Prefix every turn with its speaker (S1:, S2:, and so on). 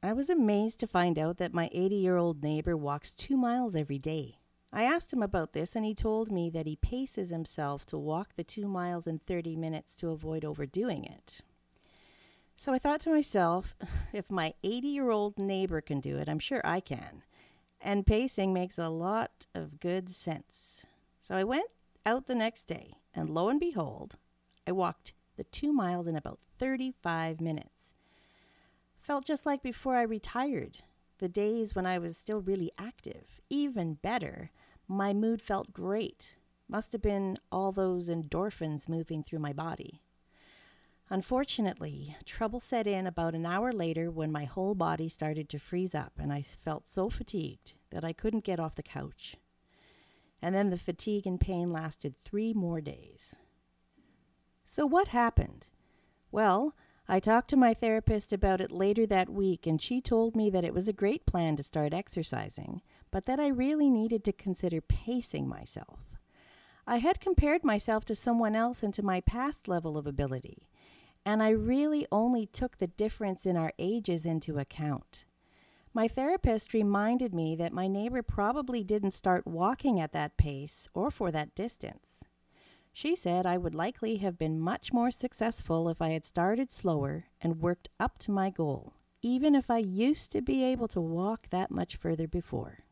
S1: I was amazed to find out that my 80-year-old neighbor walks 2 miles every day. I asked him about this, and he told me that he paces himself to walk the 2 miles in 30 minutes to avoid overdoing it. So I thought to myself, if my 80-year-old neighbor can do it, I'm sure I can. And pacing makes a lot of good sense. So I went out the next day, and lo and behold, I walked the 2 miles in about 35 minutes. Felt just like before I retired, the days when I was still really active. Even better, my mood felt great. Must have been all those endorphins moving through my body. Unfortunately, trouble set in about an hour later when my whole body started to freeze up and I felt so fatigued that I couldn't get off the couch. And then the fatigue and pain lasted 3 more days. So what happened? Well, I talked to my therapist about it later that week, and she told me that it was a great plan to start exercising, but that I really needed to consider pacing myself. I had compared myself to someone else and to my past level of ability, and I really only took the difference in our ages into account. My therapist reminded me that my neighbor probably didn't start walking at that pace or for that distance. She said I would likely have been much more successful if I had started slower and worked up to my goal, even if I used to be able to walk that much further before.